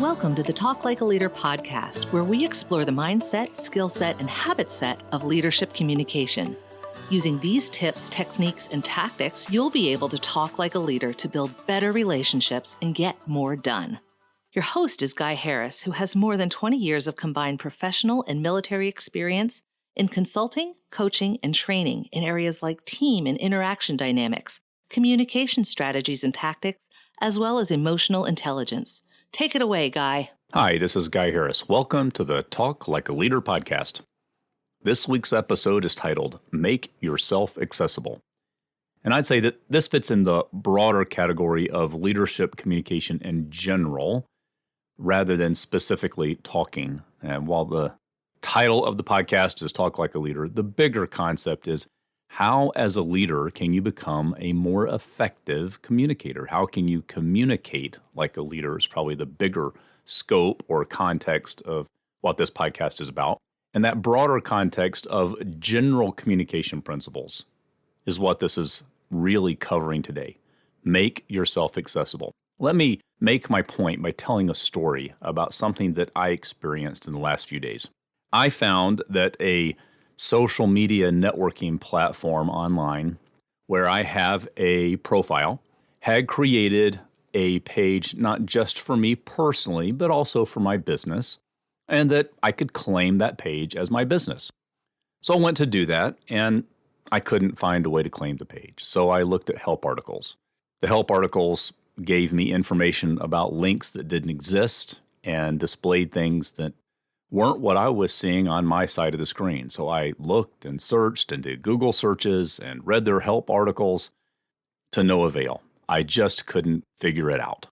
Welcome to the Talk Like a Leader podcast, where we explore the mindset, skill set, and habit set of leadership communication. Using these tips, techniques, and tactics, you'll be able to talk like a leader to build better relationships and get more done. Your host is Guy Harris, who has more than 20 years of combined professional and military experience in consulting, coaching, and training in areas like team and interaction dynamics, communication strategies and tactics, as well as emotional intelligence. Take it away, Guy. Hi, this is Guy Harris. Welcome to the Talk Like a Leader podcast. This week's episode is titled, Make Yourself Accessible. And I'd say that this fits in the broader category of leadership communication in general, rather than specifically talking. And while the title of the podcast is Talk Like a Leader, the bigger concept is how, as a leader, can you become a more effective communicator? How can you communicate like a leader is probably the bigger scope or context of what this podcast is about. And that broader context of general communication principles is what this is really covering today. Make yourself accessible. Let me make my point by telling a story about something that I experienced in the last few days. I found that a social media networking platform online where I have a profile had created a page not just for me personally, but also for my business, and that I could claim that page as my business. So I went to do that, and I couldn't find a way to claim the page. So I looked at help articles. The help articles gave me information about links that didn't exist and displayed things that weren't what I was seeing on my side of the screen. So I looked and searched and did Google searches and read their help articles to no avail. I just couldn't figure it out.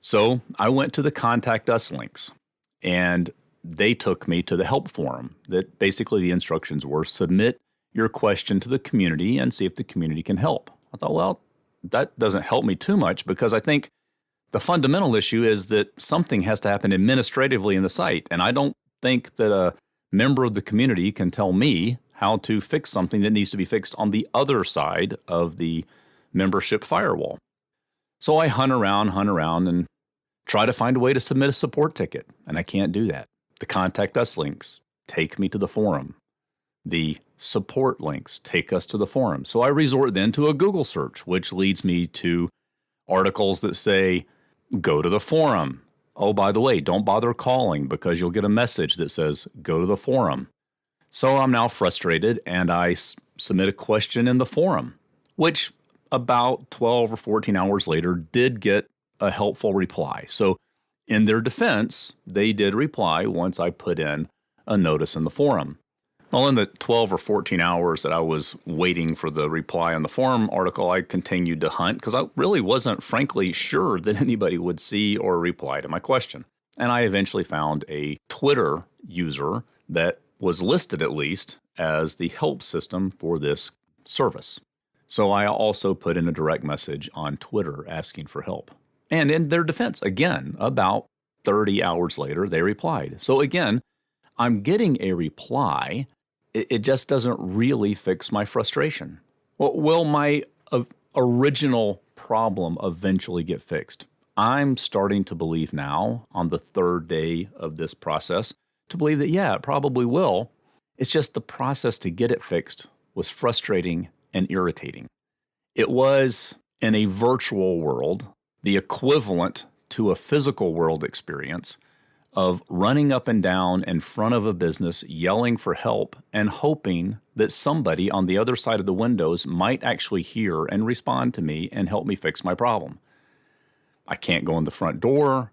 So I went to the Contact Us links, and they took me to the help forum that basically the instructions were submit your question to the community and see if the community can help. I thought, well, that doesn't help me too much because I think the fundamental issue is that something has to happen administratively in the site, and I don't think that a member of the community can tell me how to fix something that needs to be fixed on the other side of the membership firewall. So I hunt around, and try to find a way to submit a support ticket, and I can't do that. The Contact Us links take me to the forum. The support links take us to the forum. So I resort then to a Google search, which leads me to articles that say, go to the forum. Oh, by the way, don't bother calling because you'll get a message that says, go to the forum. So I'm now frustrated and I submit a question in the forum, which about 12 or 14 hours later did get a helpful reply. So in their defense, they did reply once I put in a notice in the forum. Well, in the 12 or 14 hours that I was waiting for the reply on the forum article, I continued to hunt because I really wasn't, frankly, sure that anybody would see or reply to my question. And I eventually found a Twitter user that was listed at least as the help system for this service. So I also put in a direct message on Twitter asking for help. And in their defense, again, about 30 hours later, they replied. So again, I'm getting a reply. It just doesn't really fix my frustration. Well, will my original problem eventually get fixed? I'm starting to believe now, on the third day of this process, to believe that, yeah, it probably will. It's just the process to get it fixed was frustrating and irritating. It was, in a virtual world, the equivalent to a physical world experience of running up and down in front of a business, yelling for help, and hoping that somebody on the other side of the windows might actually hear and respond to me and help me fix my problem. I can't go in the front door.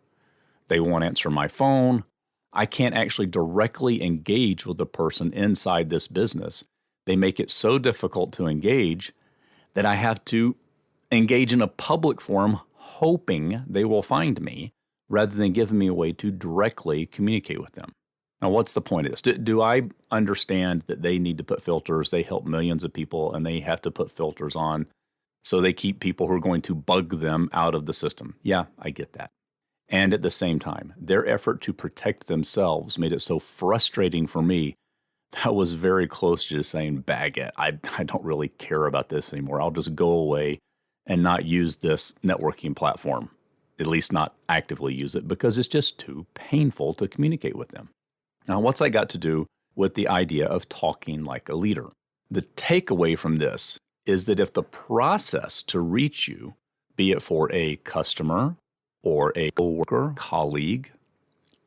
They won't answer my phone. I can't actually directly engage with the person inside this business. They make it so difficult to engage that I have to engage in a public forum hoping they will find me, rather than giving me a way to directly communicate with them. Now, what's the point of this? Do I understand that they need to put filters? They help millions of people, and they have to put filters on so they keep people who are going to bug them out of the system. Yeah, I get that. And at the same time, their effort to protect themselves made it so frustrating for me that I was very close to just saying, bag it. I don't really care about this anymore. I'll just go away and not use this networking platform. at least not actively use it, because it's just too painful to communicate with them. Now, what's that got to do with the idea of talking like a leader? The takeaway from this is that if the process to reach you, be it for a customer or a coworker, colleague,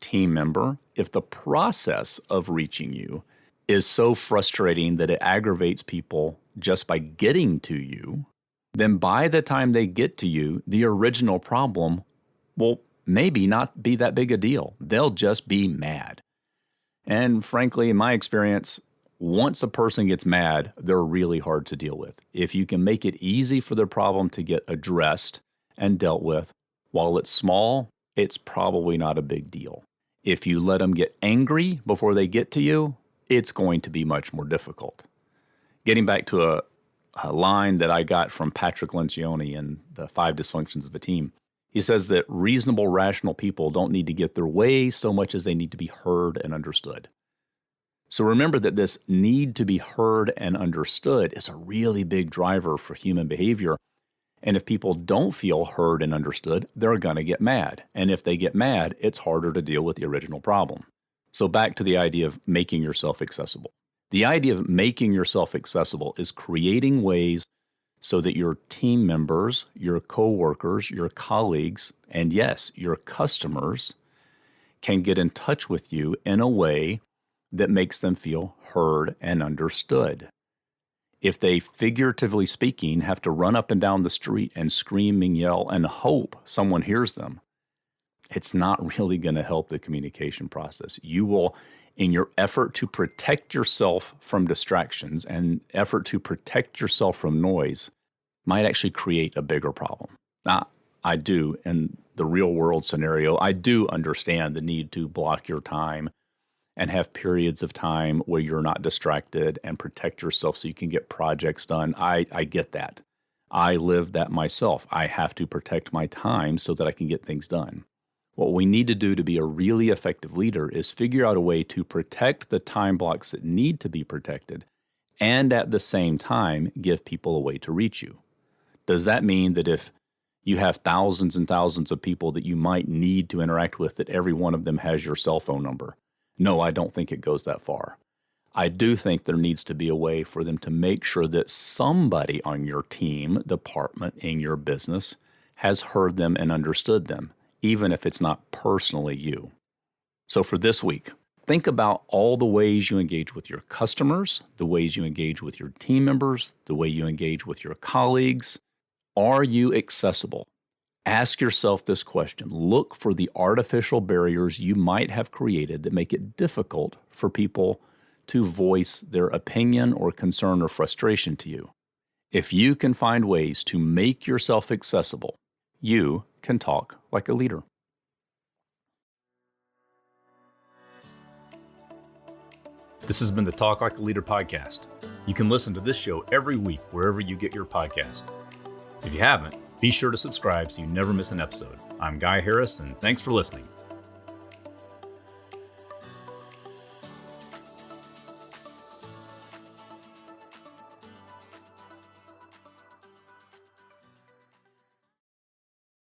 team member, if the process of reaching you is so frustrating that it aggravates people just by getting to you, then by the time they get to you, the original problem will maybe not be that big a deal. They'll just be mad. And frankly, in my experience, once a person gets mad, they're really hard to deal with. If you can make it easy for their problem to get addressed and dealt with, while it's small, it's probably not a big deal. If you let them get angry before they get to you, it's going to be much more difficult. Getting back to a line that I got from Patrick Lencioni in The 5 Dysfunctions of a Team, he says that reasonable, rational people don't need to get their way so much as they need to be heard and understood. So remember that this need to be heard and understood is a really big driver for human behavior. And if people don't feel heard and understood, they're going to get mad. And if they get mad, it's harder to deal with the original problem. So back to the idea of making yourself accessible. The idea of making yourself accessible is creating ways so that your team members, your coworkers, your colleagues, and yes, your customers can get in touch with you in a way that makes them feel heard and understood. If they, figuratively speaking, have to run up and down the street and scream and yell and hope someone hears them, it's not really going to help the communication process. You will, in your effort to protect yourself from distractions and effort to protect yourself from noise, might actually create a bigger problem. Now, I do, in the real world scenario, I do understand the need to block your time and have periods of time where you're not distracted and protect yourself so you can get projects done. I get that. I live that myself. I have to protect my time so that I can get things done. What we need to do to be a really effective leader is figure out a way to protect the time blocks that need to be protected and at the same time give people a way to reach you. Does that mean that if you have thousands and thousands of people that you might need to interact with, that every one of them has your cell phone number? No, I don't think it goes that far. I do think there needs to be a way for them to make sure that somebody on your team, department, in your business has heard them and understood them, even if it's not personally you. So for this week, think about all the ways you engage with your customers, the ways you engage with your team members, the way you engage with your colleagues. Are you accessible? Ask yourself this question. Look for the artificial barriers you might have created that make it difficult for people to voice their opinion or concern or frustration to you. If you can find ways to make yourself accessible, you can talk like a leader. This has been the Talk Like a Leader podcast. You can listen to this show every week wherever you get your podcast. If you haven't, be sure to subscribe so you never miss an episode. I'm Guy Harris, and thanks for listening.